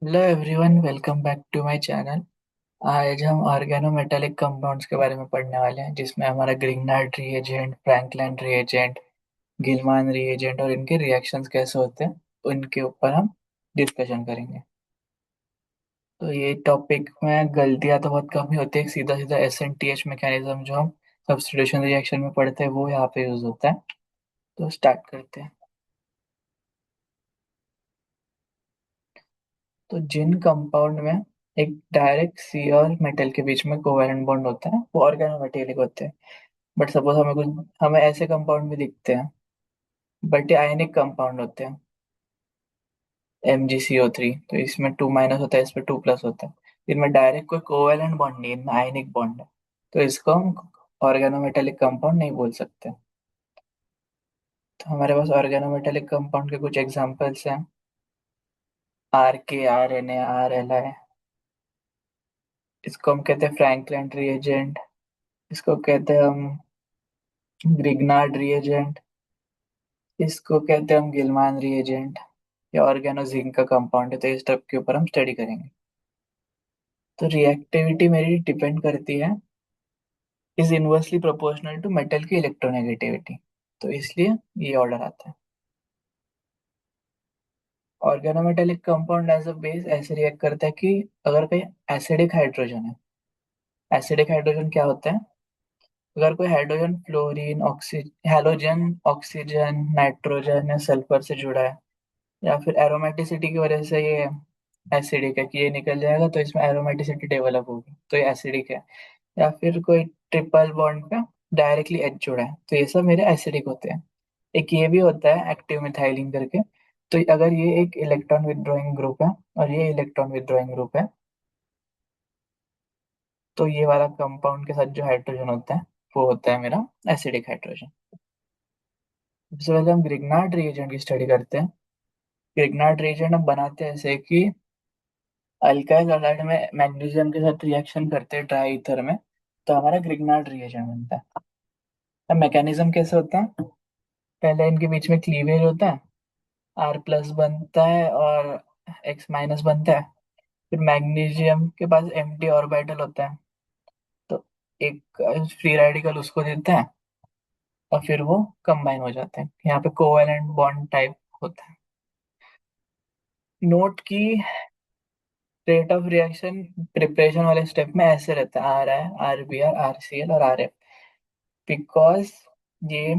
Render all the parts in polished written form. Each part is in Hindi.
Hello everyone, welcome back to my channel. आज हम ऑर्गेनोमेटेलिक कंपाउंड्स के बारे में पढ़ने वाले हैं, जिसमें हमारा Grignard reagent, Franklin reagent, Gilman reagent और इनके रिएक्शंस कैसे होते हैं उनके ऊपर हम डिस्कशन करेंगे। तो ये टॉपिक में गलतियां तो बहुत कम ही होती है। सीधा सीधा SNTH मैकेनिज्म जो हम सब्स्टिट्यूशन रिएक्शन में पढ़ते हैं वो यहाँ पे यूज होता है। तो स्टार्ट करते हैं। तो जिन कंपाउंड में एक डायरेक्ट सी और मेटल के बीच में कोवैलेंट बॉन्ड होता है वो ऑर्गेनोमेटेलिक होते हैं। बट सपोज हमें ऐसे कंपाउंड भी दिखते हैं, बट ये आयनिक कंपाउंड होते हैं। MgCO3, तो इसमें 2- होता है, इस पे 2+ होता है। इनमें डायरेक्ट कोई कोवैलेंट बॉन्ड नहीं है, इनमें आयनिक बॉन्ड है। तो इसको हम ऑर्गेनोमेटेलिक कंपाउंड नहीं बोल सकते। तो हमारे पास ऑर्गेनोमेटेलिक कंपाउंड के कुछ एग्जांपल्स हैं। RK, RNA, RLI। इसको हम कहते हैं फ्रैंकलिन रिएजेंट। इसको कहते हैं हम ग्रिग्नार्ड रिएजेंट। इसको कहते हैं हम गिलमान रिएजेंट। या ऑर्गेनो जिंक का कंपाउंड है, तो इस टॉपिक के ऊपर हम स्टडी करेंगे। तो रिएक्टिविटी मेरी डिपेंड करती है, is inversely proportional to metal की इलेक्ट्रोनेगेटिविटी। तो इसलिए ये ऑर्डर आता है। Organometallic compound as a base ऐसे रिएक्ट करता है कि अगर कहीं एसिडिक हाइड्रोजन है। एसिडिक हाइड्रोजन क्या होता है? अगर कोई hydrogen fluorine halogen oxygen nitrogen या सल्फर से जुड़ा है, या फिर एरोमेटिसिटी की वजह से ये एसिडिक है कि ये निकल जाएगा तो इसमें एरोमेटिसिटी डेवलप होगी तो ये एसिडिक है। या फिर कोई ट्रिपल बॉन्ड पे डायरेक्टली एच जुड़ा है, तो ये सब मेरे एसिडिक होते हैं। एक ये भी होता है एक्टिव मिथाइलिन करके। तो अगर ये एक इलेक्ट्रॉन विदड्रॉइंग ग्रुप है और ये इलेक्ट्रॉन विदड्रॉइंग ग्रुप है, तो ये वाला कंपाउंड के साथ जो हाइड्रोजन होता है वो होता है मेरा एसिडिक हाइड्रोजन। सबसे पहले हम ग्रिग्नार्ड रिएजेंट की स्टडी करते हैं। ग्रिग्नार्ड रिएजेंट हम बनाते हैं ऐसे कि अल्काइल हैलाइड में मैग्नीशियम के साथ रिएक्शन करते हैं ड्राई ईथर में, तो हमारा ग्रिग्नार्ड रिएजेंट बनता है। अब मैकेनिज्म कैसे होता है? पहले इनके बीच में क्लीवेज होता है, R+ बनता है और X- बनता है। फिर मैग्नीशियम के पास एम्प्टी ऑर्बिटल होता है, तो एक फ्री रेडिकल उसको देता है और फिर वो कंबाइन हो जाते हैं। यहाँ पे कोवेलेंट बॉन्ड टाइप होता है। नोट की रेट ऑफ रिएक्शन प्रिपरेशन वाले स्टेप में ऐसे रहता है: RI, RBr, RCl और RF। बिकॉज ये,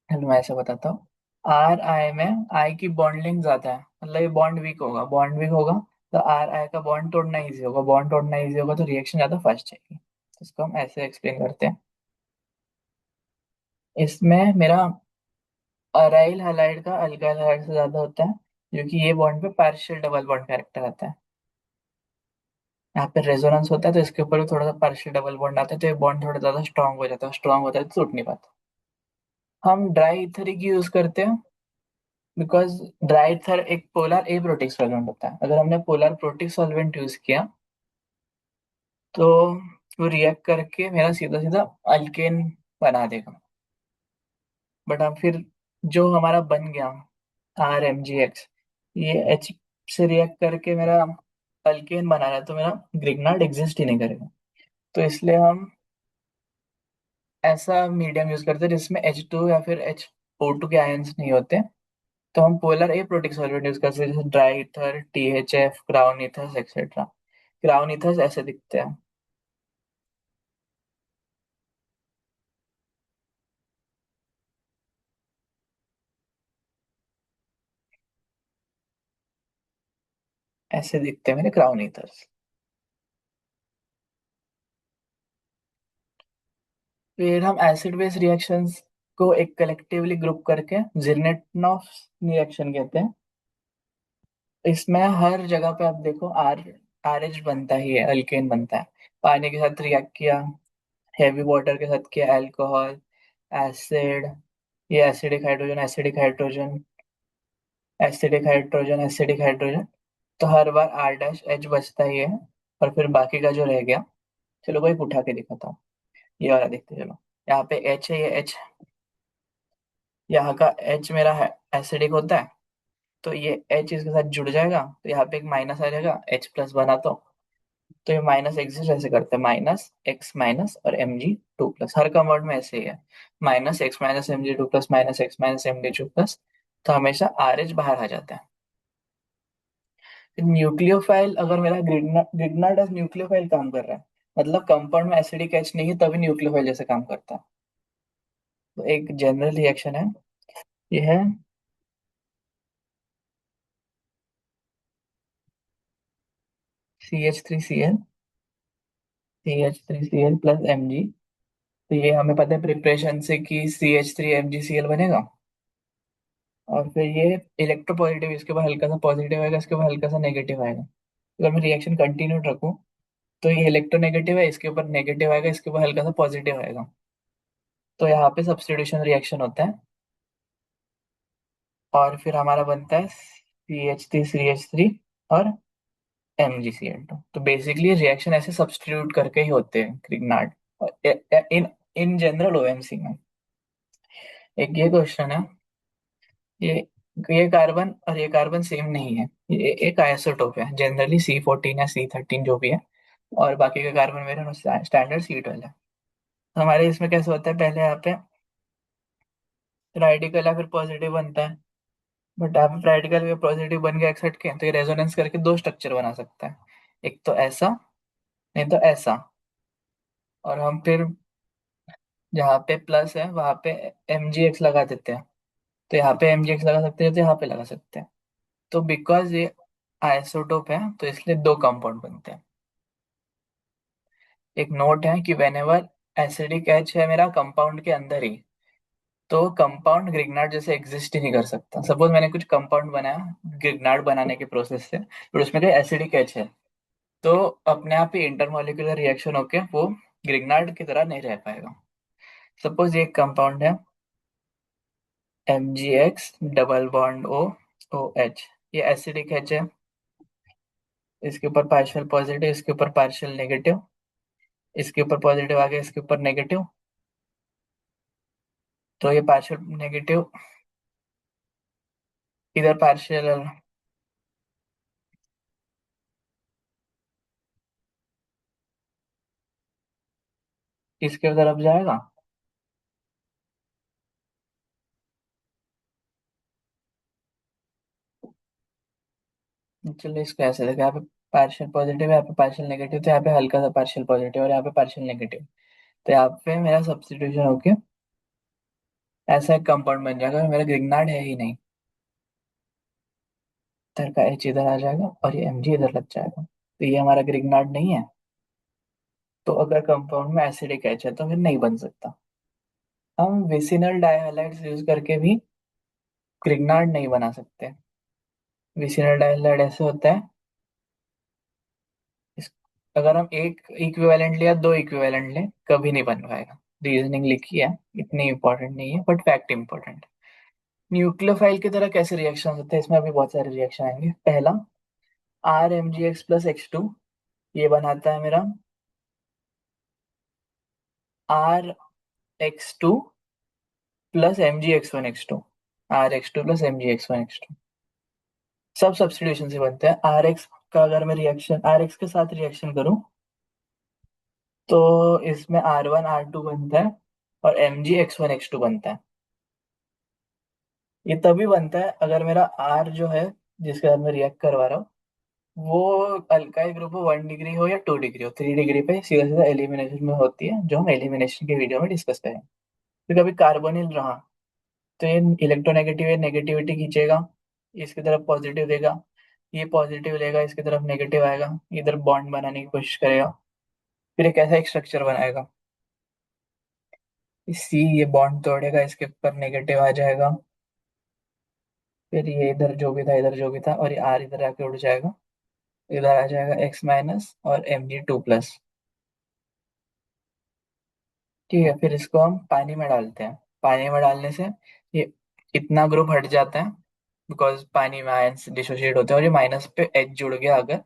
चलो मैं ऐसे बताता हूँ। RI में आई की बॉन्ड लेंथ ज्यादा है, मतलब ये बॉन्ड वीक होगा तो RI का बॉन्ड तोड़ना इजी होगा। बॉन्ड तोड़ना इजी होगा तो रिएक्शन ज्यादा फास्ट जाएगी। तो इसको हम ऐसे एक्सप्लेन करते हैं। इसमें मेरा अराइल हैलाइड का अल्काइल हैलाइड से ज्यादा होता है, क्योंकि ये बॉन्ड पे पार्शियल डबल बॉन्ड कैरेक्टर आता है। यहाँ पे रेजोनेंस होता है तो इसके ऊपर भी थोड़ा सा पार्शियल डबल बॉन्ड आता है, तो ये बॉन्ड थोड़ा ज्यादा स्ट्रांग हो जाता है। स्ट्रांग होता है तो टूट नहीं पाता। हम ड्राई ईथर ही यूज करते हैं, बिकॉज ड्राई ईथर एक पोलर ए प्रोटिक सॉल्वेंट होता है। अगर हमने पोलर प्रोटिक सॉल्वेंट यूज किया तो वो रिएक्ट करके मेरा सीधा सीधा अल्केन बना देगा। बट हम फिर जो हमारा बन गया RMgX, ये H से रिएक्ट करके मेरा अल्केन बना रहा है, तो मेरा ग्रिग्नार्ड एग्जिस्ट ही नहीं करेगा। तो इसलिए हम ऐसा मीडियम यूज करते हैं जिसमें H2 या फिर HO2 के आयंस नहीं होते। तो हम पोलर ए प्रोटिक सॉल्वेंट यूज करते हैं, जैसे dry ether, THF, crown ethers etcetera. Crown ethers ऐसे दिखते हैं, ऐसे दिखते हैं मेरे क्राउन ईथर्स। फिर हम एसिड बेस रिएक्शंस को एक कलेक्टिवली ग्रुप करके जिरनेटनॉफ रिएक्शन कहते हैं। इसमें हर जगह पे आप देखो RH बनता ही है, अल्केन बनता है। पानी के साथ रिएक्ट किया, हैवी वाटर के साथ किया, अल्कोहल, एसिड, ये एसिडिक हाइड्रोजन, एसिडिक हाइड्रोजन, तो हर बार R' H बचता ही है। और फिर बाकी का जो रह गया, चलो वो एक उठा के दिखाता हूँ। ये वाला देखते चलो। यहाँ पे H है, ये H, यहाँ का H मेरा एसिडिक होता है, तो ये H इसके साथ जुड़ जाएगा, तो यहाँ पे एक माइनस आ जाएगा, H+ बना तो ये माइनस एग्जिस्ट ऐसे करते हैं, -x- और Mg2+, हर कंपाउंड में ऐसे ही है, -x- Mg2+, -x- Mg2+, तो हमेशा RH बाहर आ जाता है। न्यूक्लियोफाइल, अगर मेरा ग्रिग्नार्ड एज न्यूक्लियोफाइल काम कर रहा है, मतलब कंपाउंड में एसिडिक एच नहीं है तभी न्यूक्लियोफाइल जैसे काम करता है। तो एक जनरल रिएक्शन है, ये है CH3Cl, CH3Cl+Mg। तो ये हमें पता है प्रिपरेशन से कि CH3MgCl बनेगा। और फिर ये इलेक्ट्रोपॉजिटिव, इसके ऊपर हल्का सा पॉजिटिव आएगा, इसके ऊपर हल्का सा नेगेटिव आएगा। अगर मैं रिएक्शन कंटिन्यू रखूँ, तो ये इलेक्ट्रोनेगेटिव है, इसके ऊपर नेगेटिव आएगा, इसके ऊपर हल्का सा पॉजिटिव आएगा। तो यहाँ पे सब्स्टिट्यूशन रिएक्शन होता है, और फिर हमारा बनता है CH3CH3 और MgCl2। तो बेसिकली रिएक्शन ऐसे सब्स्टिट्यूट करके ही होते हैं Grignard, in in general OMC में। एक ये क्वेश्चन है, ये ये कार्बन और ये कार्बन सेम नहीं है, ये एक आइसोटोप है, जनरली C14 या C13 जो भी है, और बाकी का कार्बन मेरा स्टैंडर्ड C12 है। हमारे इसमें कैसे होता है, पहले यहाँ पे रेडिकल या फिर पॉजिटिव बनता है, बट यहाँ पे रेडिकल या पॉजिटिव बन गया एक्सेप्ट के, तो ये रेजोनेंस करके दो स्ट्रक्चर बना सकता है, एक तो ऐसा, नहीं तो ऐसा। और हम फिर जहाँ पे प्लस है वहां पे MgX लगा देते हैं, तो यहाँ पे MgX लगा सकते हैं, तो यहाँ पे लगा सकते हैं। तो बिकॉज ये आइसोटोप है, तो इसलिए दो कंपाउंड बनते हैं। एक नोट है कि वेन एवर एसिडिक एच है मेरा कंपाउंड के अंदर ही, तो कंपाउंड ग्रिग्नार्ड जैसे एग्जिस्ट ही नहीं कर सकता। सपोज मैंने कुछ कंपाउंड बनाया ग्रिग्नार्ड बनाने के प्रोसेस से, पर उसमें कोई एसिडिक एच है, तो अपने आप ही इंटरमोलिकुलर रिएक्शन होके वो ग्रिग्नार्ड की तरह नहीं रह पाएगा। सपोज ये एक कंपाउंड है MgX double bond O OH, ये एसिडिक एच है, इसके ऊपर पार्शियल पॉजिटिव, इसके ऊपर पार्शियल नेगेटिव, इसके ऊपर पॉजिटिव आ गया, इसके ऊपर नेगेटिव, तो ये पार्शियल नेगेटिव इधर पार्शियल, इसके तरफ जाएगा। चलिए इसको ऐसे देखा, यहाँ पे पार्शियल पॉजिटिव है, यहाँ पे पार्शियल नेगेटिव, तो यहाँ पे हल्का सा पार्शियल पॉजिटिव और यहाँ पे पार्शियल नेगेटिव, तो यहाँ पे मेरा सब्स्टिट्यूशन होके ऐसा एक कंपाउंड बन जाएगा, मेरा ग्रिग्नार्ड है ही नहीं, इधर का H इधर आ जाएगा और ये Mg इधर लग जाएगा, तो ये हमारा ग्रिग्नार्ड नहीं है। तो अगर कंपाउंड में एसिडिक H है तो फिर नहीं बन सकता। हम विसिनल डाइहैलाइड्स यूज करके भी ग्रिग्नार्ड नहीं बना सकते। विसिनल डाइहैलाइड ऐसे होता है, इस, अगर हम एक इक्विवेलेंट लिया दो इक्विवेलेंट लें कभी नहीं बन पाएगा। रीजनिंग लिखी है, इतनी इंपॉर्टेंट नहीं है बट फैक्ट इंपॉर्टेंट। न्यूक्लियोफाइल की तरह कैसे रिएक्शन होते हैं, इसमें अभी बहुत सारे रिएक्शन आएंगे। पहला RMgX+X2, ये बनाता है मेरा RX2 + MgX1X2, RX2 + MgX1X2, सब सब्स्टिट्यूशन से बनते हैं। RX का अगर मैं रिएक्शन RX के साथ रिएक्शन करूं, तो इसमें R1 R2 बनता है और MgX1X2 बनता है। ये तभी बनता है अगर मेरा R जो है, जिसके साथ मैं रिएक्ट करवा रहा हूँ, वो अल्काइल ग्रुप हो 1 डिग्री हो या 2 डिग्री हो, 3 डिग्री पे सीधा सीधा एलिमिनेशन में होती है, जो हम एलिमिनेशन के वीडियो में डिस्कस करेंगे। तो कभी कार्बोनिल रहा, तो ये इलेक्ट्रोनेगेटिव है, नेगेटिविटी खींचेगा, इसकी तरफ पॉजिटिव देगा, ये पॉजिटिव लेगा, इसकी तरफ नेगेटिव आएगा, इधर बॉन्ड बनाने की कोशिश करेगा, फिर एक ऐसा एक स्ट्रक्चर बनाएगा। सी ये बॉन्ड तोड़ेगा, इसके ऊपर नेगेटिव आ जाएगा, फिर ये इधर जो भी था इधर जो भी था, और ये आर इधर आके उड़ जाएगा, इधर आ जाएगा X- और Mg2+। ठीक है, फिर इसको हम पानी में डालते हैं। पानी में डालने से ये इतना ग्रुप हट जाता है, बिकॉज पानी में आयंस डिसोसिएट होते हैं, और ये माइनस पे H जुड़ गया अगर,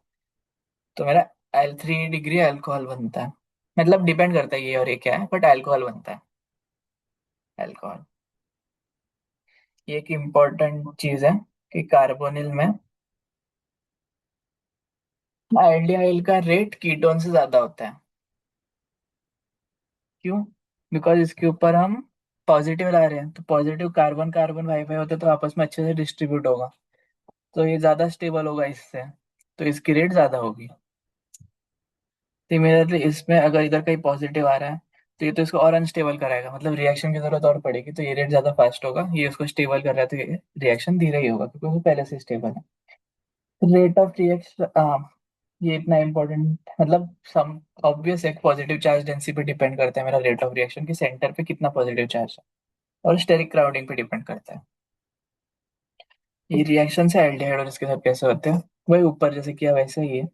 तो मेरा L3 डिग्री अल्कोहल बनता है। मतलब डिपेंड करता है ये और ये क्या है, बट अल्कोहल बनता है, अल्कोहल। ये एक इम्पॉर्टेंट चीज है, कि कार्बोनिल में एल्डिहाइड का रेट कीटोन से ज्यादा होता है। क्यों? बिकॉज इसके ऊपर हम पॉजिटिव ला रहे हैं, तो पॉजिटिव कार्बन कार्बन वाई फाई होते हैं, तो आपस में अच्छे से डिस्ट्रीब्यूट होगा, तो ये ज्यादा स्टेबल होगा इससे, तो इसकी रेट ज्यादा होगी। सिमिलरली इसमें अगर इधर कहीं पॉजिटिव आ रहा है, तो ये तो इसको और अनस्टेबल कराएगा, मतलब रिएक्शन की जरूरत और पड़ेगी, तो ये रेट ज्यादा फास्ट होगा। ये उसको स्टेबल कर रहा है, तो ये रिएक्शन धीरे ही होगा क्योंकि वो पहले से स्टेबल है। रेट ऑफ रिएक्शन, ये इतना इम्पोर्टेंट, मतलब सम ऑब्वियस एक पॉजिटिव चार्ज डेंसिटी पे डिपेंड करता है मेरा रेट ऑफ रिएक्शन की सेंटर पे कितना पॉजिटिव चार्ज है, और स्टेरिक क्राउडिंग पे डिपेंड करता है। ये रिएक्शन से एल्डिहाइड और इसके साथ कैसे होते हैं, वही ऊपर जैसे किया वैसे ही है।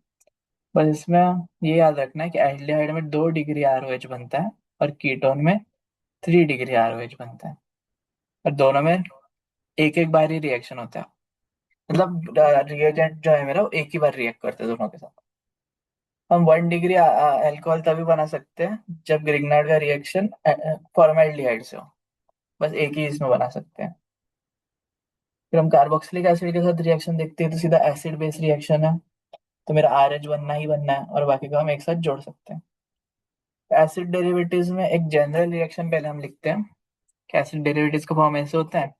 बस इसमें ये याद रखना है कि एल्डिहाइड में 2 डिग्री आरओएच बनता है, और कीटोन में 3 डिग्री आरओएच बनता है, और दोनों में एक एक बार ही रिएक्शन होता है। मतलब रिएजेंट जो है मेरा, वो एक ही बार रिएक्ट करते हैं दोनों के साथ। हम 1 डिग्री अल्कोहल तभी बना सकते हैं जब ग्रिग्नार्ड का रिएक्शन फॉर्मेल्डिहाइड से हो, बस एक ही इसमें बना सकते हैं। फिर हम कार्बोक्सिलिक एसिड के साथ रिएक्शन देखते हैं, तो सीधा एसिड बेस रिएक्शन है, तो मेरा आर एच बनना ही बनना है, और बाकी का हम एक साथ जोड़ सकते हैं। एसिड डेरिवेटिव्स में एक जनरल रिएक्शन पहले हम लिखते हैं कि एसिड डेरिवेटिव्स का फॉर्म ऐसे होता है।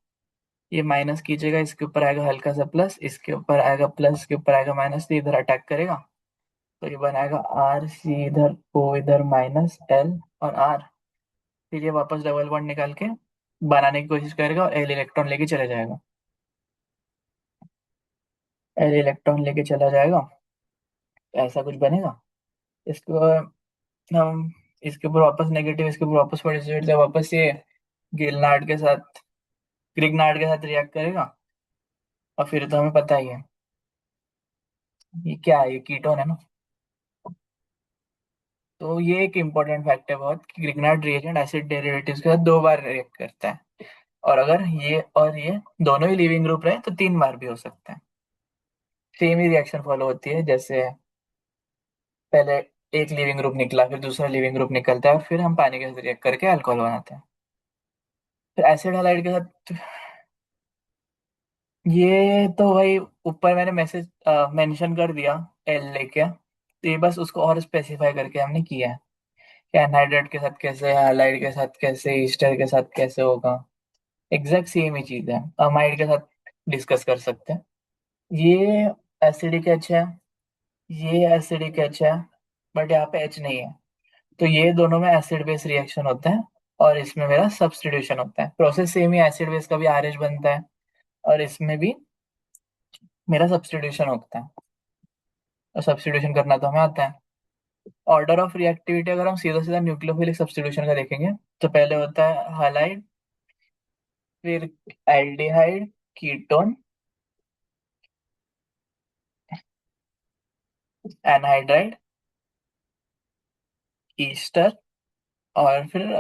ये माइनस कीजिएगा, इसके ऊपर आएगा हल्का सा प्लस, इसके ऊपर आएगा प्लस, इसके ऊपर आएगा माइनस, तो इधर अटैक करेगा, तो ये बनाएगा आर सी, इधर ओ, इधर माइनस एल और आर। फिर ये वापस डबल बॉन्ड निकाल के बनाने की कोशिश करेगा, और एल इलेक्ट्रॉन लेके चला जाएगा। एल इलेक्ट्रॉन लेके चला जाएगा, ऐसा कुछ बनेगा। इसको हम, इसके ऊपर वापस नेगेटिव, इसके ऊपर वापस पॉजिटिव, तो वापस ये गिलनार्ड के साथ, ग्रिग्नार्ड के साथ रिएक्ट करेगा, और फिर तो हमें पता ही है ये क्या है, ये कीटोन है ना। तो ये एक इम्पोर्टेंट फैक्ट है बहुत, कि ग्रिग्नार्ड रिएजेंट एसिड डेरिवेटिव्स के साथ 2 बार रिएक्ट करता है, और अगर ये और ये दोनों ही लिविंग ग्रुप रहे तो 3 बार भी हो सकता है। सेम ही रिएक्शन फॉलो होती है, जैसे पहले एक लिविंग ग्रुप निकला, फिर दूसरा लिविंग ग्रुप निकलता है, और फिर हम पानी के साथ रिएक्ट करके अल्कोहल बनाते हैं। फिर एसिड हैलाइड के साथ, ये तो भाई ऊपर मैंने मैसेज मेंशन कर दिया, एल लेके, तो ये बस उसको और स्पेसिफाई करके हमने किया है कि एनहाइड्रेट के साथ कैसे, हैलाइड के साथ कैसे, ईस्टर के साथ कैसे होगा। एग्जैक्ट सेम ही चीज है, अमाइड के साथ डिस्कस कर सकते हैं। ये एसिडिक एच है, ये एसिडिक एच है, बट यहाँ पे एच नहीं है, तो ये दोनों में एसिड बेस रिएक्शन होता है, और इसमें मेरा सब्स्टिट्यूशन होता है। प्रोसेस सेम ही, एसिड बेस का भी आर एच बनता है, और इसमें भी मेरा सब्स्टिट्यूशन होता है, और सब्स्टिट्यूशन करना तो हमें आता है। ऑर्डर ऑफ रिएक्टिविटी अगर हम सीधा सीधा न्यूक्लियोफिलिक सब्स्टिट्यूशन का देखेंगे, तो पहले होता है हालाइड, फिर एल्डिहाइड, कीटोन, एनहाइड्राइड, ईस्टर, और फिर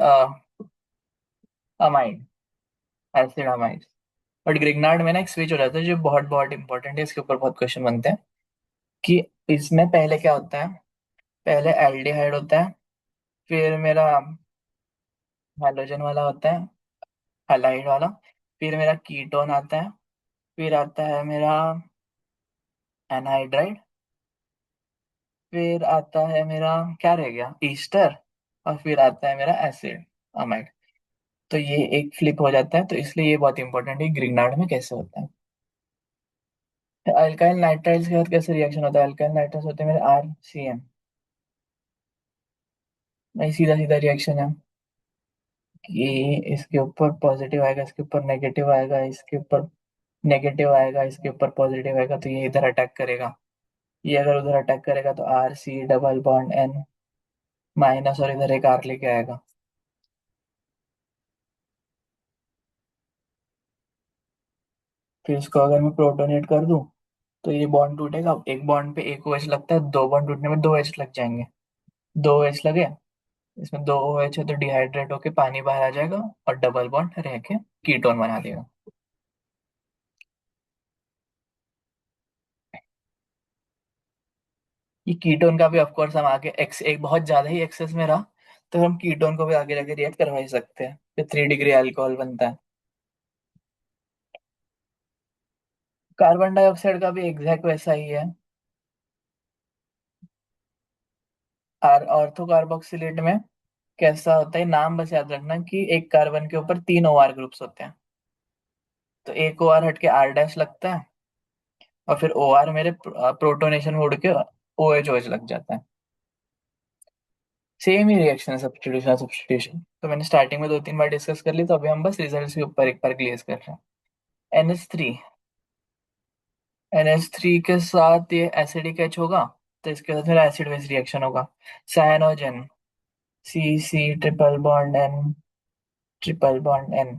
amide, acid amide. But Grignard में ना एक स्विच हो जाता है जो बहुत बहुत इंपॉर्टेंट है, इसके ऊपर बहुत क्वेश्चन बनते हैं, कि इसमें पहले क्या होता है। पहले एल्डिहाइड होता है, फिर मेरा हैलोजन वाला होता है, हैलाइड वाला, फिर मेरा कीटोन आता है, फिर आता है मेरा एनहाइड्राइड, फिर आता है मेरा, क्या रह गया, ईस्टर, और फिर आता है मेरा एसिड अमाइड। तो ये एक फ्लिप हो जाता है, तो इसलिए ये बहुत इंपॉर्टेंट है ग्रिग्नार्ड में कैसे होता है। अल्काइल नाइट्राइल्स के साथ कैसे रिएक्शन होता है, अल्काइल नाइट्राइल्स होते हैं मेरे आर सी एम। नहीं, सीधा सीधा रिएक्शन है, कि इसके ऊपर पॉजिटिव आएगा, इसके ऊपर नेगेटिव आएगा, इसके ऊपर नेगेटिव आएगा, इसके ऊपर पॉजिटिव आएगा, तो ये इधर अटैक करेगा। ये अगर उधर अटैक करेगा तो R C double bond N minus, और इधर एक आर लेके आएगा। फिर इसको अगर मैं प्रोटोनेट कर दूं, तो ये बॉन्ड टूटेगा, एक बॉन्ड पे एक OH लगता है, 2 बॉन्ड टूटने में 2H लग जाएंगे। 2H लगे, इसमें 2 OH है, तो डिहाइड्रेट होके पानी बाहर आ जाएगा, और डबल बॉन्ड रह के कीटोन बना देगा। ये कीटोन का भी ऑफकोर्स हम आगे एक्स एक बहुत ज्यादा ही एक्सेस में रहा, तो हम कीटोन को भी आगे जाके रिएक्ट करवा ही सकते हैं, फिर 3 डिग्री अल्कोहल बनता है। कार्बन डाइऑक्साइड का भी एग्जैक्ट वैसा ही है। और ऑर्थो कार्बोक्सिलेट में कैसा होता है, नाम बस याद रखना कि एक कार्बन के ऊपर तीन ओआर ग्रुप्स होते हैं। तो एक ओआर हट के आर डैश लगता है, और फिर ओआर मेरे प्रोटोनेशन में उड़ के ओएच ओएच लग जाता है। सेम ही रिएक्शन है, सब्स्टिट्यूशन सब्स्टिट्यूशन। तो मैंने स्टार्टिंग में दो तीन बार डिस्कस कर ली, तो अभी हम बस रिजल्ट के ऊपर एक बार ग्लेज कर रहे हैं। NH3। NH3 के साथ ये एसिडिक एच होगा, तो इसके साथ मेरा एसिड बेस रिएक्शन होगा। Cyanogen, C triple bond N, triple bond N।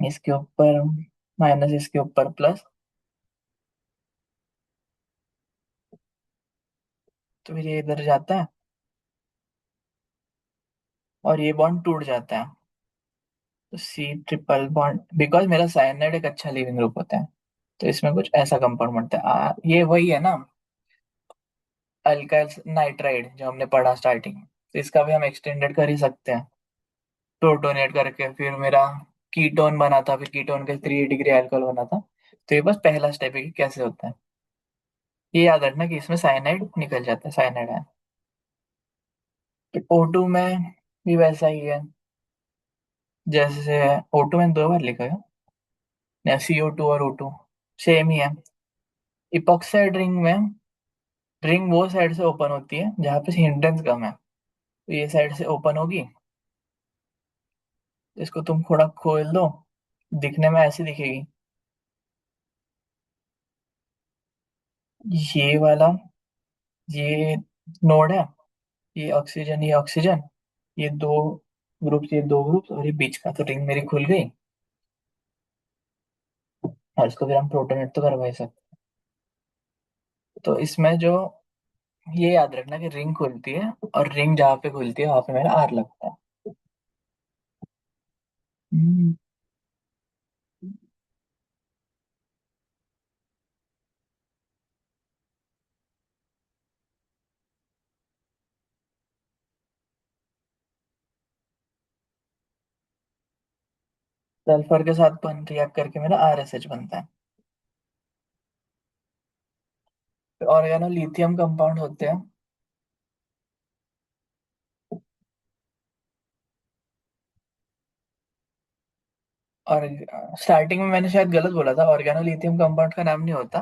इसके ऊपर माइनस, इसके ऊपर प्लस, तो फिर ये इधर जाता है और ये बॉन्ड टूट जाता है। तो C ट्रिपल बॉन्ड, बिकॉज मेरा साइनाइड एक अच्छा लीविंग ग्रुप होता है, तो इसमें कुछ ऐसा कंपाउंड बनता है। ये वही है ना, अल्काइल नाइट्राइड जो हमने पढ़ा स्टार्टिंग में। तो इसका भी हम एक्सटेंडेड कर ही सकते हैं, प्रोटोनेट करके। फिर मेरा कीटोन बना था, फिर कीटोन का 3 डिग्री अल्कोहल बना था। तो ये बस पहला स्टेप है कि कैसे होता है। ये याद रखना कि इसमें साइनाइड निकल जाता है, साइनाइड है। फिर O2 में भी वैसा ही है, जैसे O2 में दो बार लिखा है, CO2 और O2 सेम ही है। इपॉक्साइड रिंग में, रिंग वो साइड से ओपन होती है जहाँ पे हिंड्रेंस कम है, तो ये साइड से ओपन होगी। इसको तुम थोड़ा खोल दो, दिखने में ऐसी दिखेगी। ये वाला, ये नोड है, ये ऑक्सीजन, ये दो ग्रुप्स, ये दो ग्रुप्स, और ये बीच का, तो रिंग मेरी खुल गई। और इसको फिर हम प्रोटोनेट तो करवा ही सकते। तो इसमें जो, ये याद रखना कि रिंग खुलती है, और रिंग जहाँ पे खुलती है वहां पे मेरा आर लगता है। हम्म। सल्फर के साथ बन रिएक्ट करके मेरा RSH बनता है। ऑर्गेनो लिथियम कंपाउंड होते हैं। और स्टार्टिंग में मैंने शायद गलत बोला था, ऑर्गेनो लिथियम कंपाउंड का नाम नहीं होता,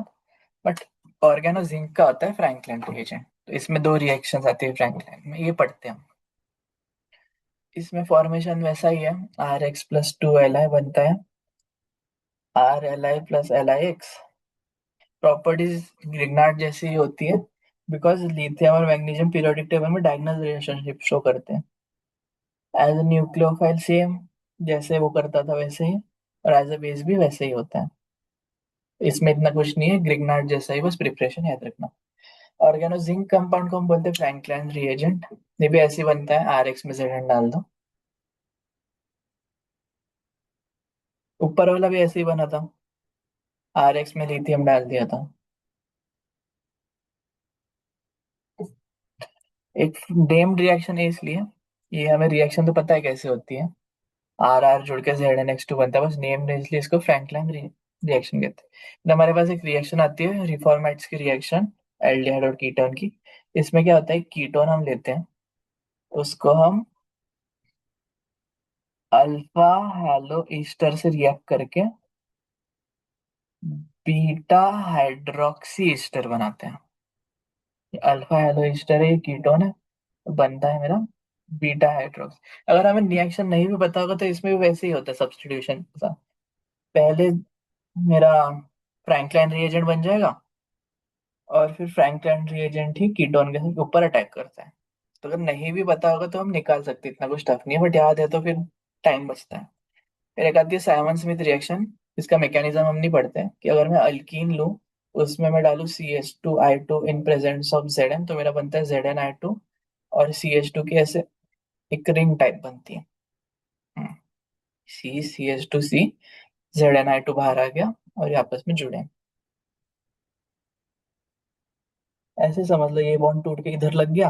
बट ऑर्गेनो जिंक का होता है फ्रैंकलिन रिएजेंट। तो इसमें दो रिएक्शंस आती है फ्रैंकलिन में, ये पढ़ते हैं हम। इसमें फॉर्मेशन वैसा ही है, RX+2 Li बनता है, RLi+LiX। प्रॉपर्टीज ग्रिग्नार्ड जैसी ही होती है, बिकॉज लिथियम और मैग्नीशियम पीरियोडिक टेबल में डायगोनल रिलेशनशिप शो करते हैं। एज ए न्यूक्लियोफाइल सेम, जैसे वो करता था वैसे ही, और एज ए बेस भी वैसे ही होता है। इसमें इतना कुछ नहीं है, ग्रिग्नार्ड जैसा ही, बस प्रिपरेशन याद रखना। ऑर्गेनो जिंक कंपाउंड को हम बोलते हैं फ्रैंकलिन रिएजेंट। ये भी ऐसे ही बनता है, RX में Zn डाल दो। ऊपर वाला भी ऐसे ही बना था, RX में लिथियम डाल दिया था। एक डेम्ड रिएक्शन है इसलिए, ये हमें रिएक्शन तो पता है कैसे होती है, RR जुड़ के ZnH2 बनता है, बस नेम ने इसलिए इसको फ्रैंकलिन रिएक्शन कहते हैं। फिर हमारे पास एक रिएक्शन आती है रिफॉर्मेट्स की रिएक्शन, एल्डिहाइड और कीटोन की। इसमें क्या होता है, कीटोन हम लेते हैं, उसको हम अल्फा हेलो ईस्टर से रिएक्ट करके बीटा हाइड्रोक्सी ईस्टर बनाते हैं। ये अल्फा हेलो ईस्टर है, ये कीटोन है, तो बनता है मेरा बीटा हाइड्रोक्सी। अगर हमें रिएक्शन नहीं भी पता होगा तो इसमें भी वैसे ही होता है सब्स्टिट्यूशन। पहले मेरा फ्रैंकलिन रिएजेंट बन जाएगा, और फिर फ्रैंकलिन रिएजेंट ही कीटोन के ऊपर अटैक करता है। तो अगर नहीं भी पता होगा तो हम निकाल सकते हैं, इतना कुछ टफ नहीं है, बट याद है तो फिर टाइम बचता है। फिर एक आती है साइमन स्मिथ रिएक्शन। इसका मैकेनिज्म हम नहीं पढ़ते हैं, कि अगर मैं अल्कीन लूँ, उसमें मैं डालूं CH2I2 in presence of Zn, तो मेरा बनता है ZnI2, और CH2 की ऐसे एक रिंग टाइप बनती है। CH2C, ZnI2 बाहर आ गया, और ये आपस में जुड़े हैं। ऐसे समझ लो, ये बॉन्ड टूट के इधर लग गया,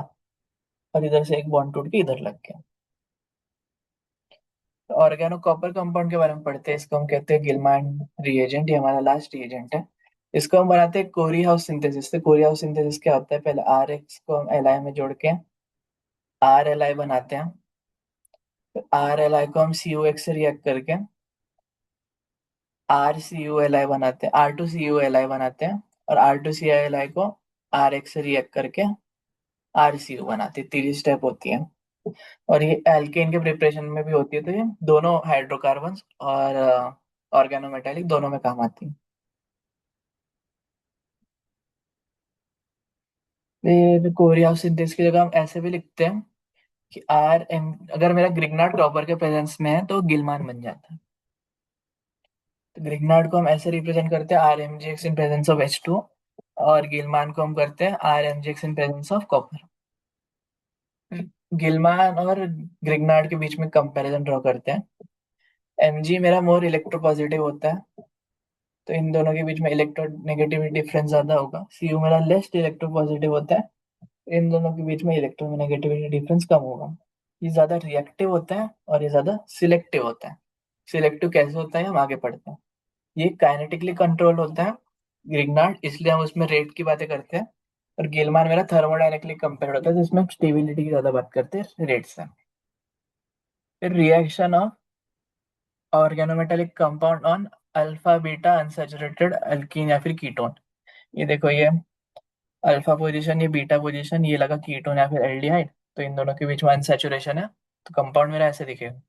और इधर से एक बॉन्ड टूट के इधर लग गया। ऑर्गेनो कॉपर कंपाउंड के बारे में पढ़ते हैं, इसको हम कहते हैं गिलमान रिएजेंट, ये हमारा लास्ट रिएजेंट है। इसको हम बनाते हैं कोरी हाउस सिंथेसिस से। कोरी हाउस सिंथेसिस क्या होता है, पहले आर एक्स को हम एल आई में जोड़ के आर एल आई बनाते हैं। फिर आर एल आई को हम सी यू एक्स से रिएक्ट करके R C U L I बनाते हैं, R two C U L I बनाते हैं। और R two C L I को आर एक्स से रिएक्ट करके आर सी यू बनाते हैं। 3 स्टेप होती है। और ये एल्केन के प्रिपरेशन में भी होती है, तो ये दोनों हाइड्रोकार्बन्स और ऑर्गेनोमेटेलिक दोनों में काम आती है। फिर कोरिया सिंथेसिस की जगह हम ऐसे भी लिखते हैं कि आर एम, अगर मेरा ग्रिग्नार्ड टॉपर के प्रेजेंस में है तो गिलमान बन जाता है। तो ग्रिग्नार्ड को हम ऐसे रिप्रेजेंट करते हैं R M G X in presence of H2, और गिलमान को हम करते हैं R M G X in presence of copper. Gilman और ग्रिग्नार्ड के बीच में कंपैरिजन ड्रॉ करते हैं। एम जी मेरा मोर इलेक्ट्रोपॉजिटिव होता है, तो इन दोनों के बीच में इलेक्ट्रोनेगेटिविटी डिफरेंस ज्यादा होगा। सी यू मेरा लेस इलेक्ट्रोपॉजिटिव होता है, इन दोनों के बीच में इलेक्ट्रोनेगेटिविटी डिफरेंस कम होगा। ये ज्यादा रिएक्टिव होता है और ये ज्यादा सिलेक्टिव होता है। सिलेक्टिव कैसे होता है हम आगे पढ़ते हैं। ये काइनेटिकली कंट्रोल होता है ग्रिग्नार्ड, इसलिए हम उसमें रेट की बातें करते हैं। और गिलमान मेरा थर्मोडायनेमिकली कंपेयर होता है, जिसमें हम स्टेबिलिटी की ज्यादा बात करते हैं रेट से। फिर reaction of organometallic compound on alpha beta unsaturated alkyne या फिर कीटोन। ये देखो, ये अल्फा पोजीशन, ये बीटा पोजीशन, ये लगा कीटोन या फिर एल्डिहाइड, तो इन दोनों के बीच में अनसैचुरेशन है, तो कंपाउंड मेरा ऐसे दिखेगा।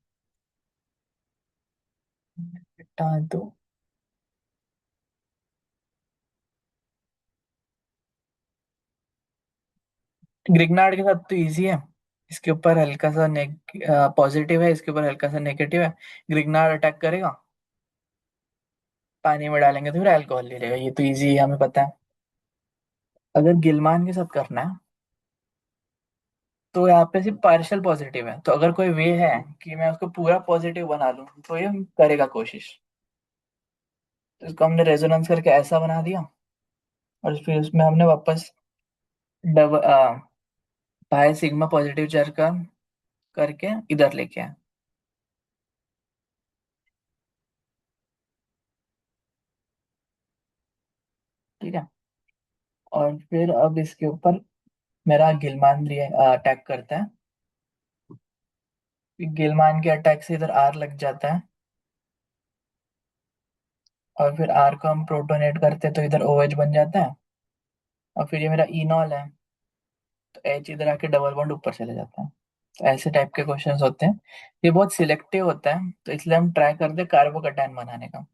तो ग्रिग्नार्ड के साथ तो इजी है। इसके ऊपर हल्का सा पॉजिटिव है, इसके ऊपर हल्का सा नेगेटिव है। ग्रिग्नार्ड अटैक करेगा, पानी में डालेंगे तो फिर अल्कोहल ले लेगा, ये तो इजी है, हमें पता है। अगर गिलमान के साथ करना है तो यहाँ पे सिर्फ पार्शियल पॉजिटिव है, तो अगर कोई वे है कि मैं उसको पूरा पॉजिटिव बना लूं तो ये करेगा कोशिश। तो इसको हमने रेजोनेंस करके ऐसा बना दिया, और फिर उसमें हमने वापस double by sigma positive charge का करके इधर लेके आए। ठीक है। और फिर अब इसके ऊपर मेरा गिलमान अटैक करता है। गिलमान के अटैक से इधर आर लग जाता है, और फिर आर को हम प्रोटोनेट करते हैं तो इधर ओ एच बन जाता है। और फिर ये मेरा इनॉल है, तो एच इधर आके डबल बॉन्ड ऊपर चले जाता है। तो ऐसे टाइप के क्वेश्चंस होते हैं। ये बहुत सिलेक्टिव होता है, तो इसलिए हम ट्राई करते हैं कार्बोकैटायन बनाने का।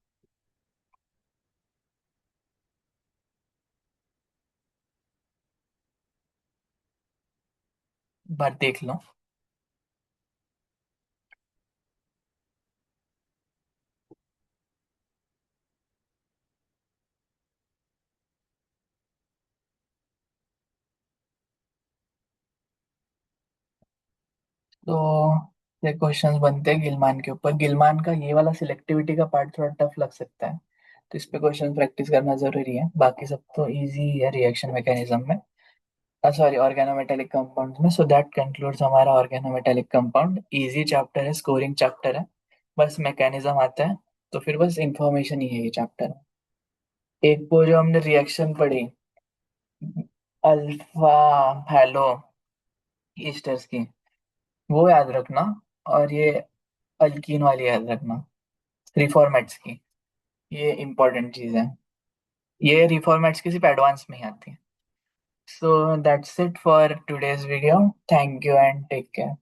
बार देख लो। तो ये क्वेश्चंस बनते हैं गिलमान के ऊपर। गिलमान का ये वाला सिलेक्टिविटी का पार्ट थोड़ा टफ लग सकता है, तो इस पे क्वेश्चन प्रैक्टिस करना जरूरी है। बाकी सब तो इजी है रिएक्शन मैकेनिज्म में, सॉरी ऑर्गेनोमेटेलिक कंपाउंड में। सो दैट कंक्लूड्स हमारा ऑर्गेनोमेटेलिक कंपाउंड। इजी चैप्टर है, स्कोरिंग चैप्टर है, बस मैकेनिज्म आता है, तो फिर बस इंफॉर्मेशन ही है ये चैप्टर। एक वो जो हमने रिएक्शन पढ़ी, अल्फा हेलो ईस्टर्स की, वो याद रखना। और ये अल्कीन वाली याद रखना, रिफॉर्मेट्स की। ये इंपॉर्टेंट चीज है, ये रिफॉर्मेट्स की सिर्फ एडवांस में ही आती है। So that's it for today's video. Thank you and take care.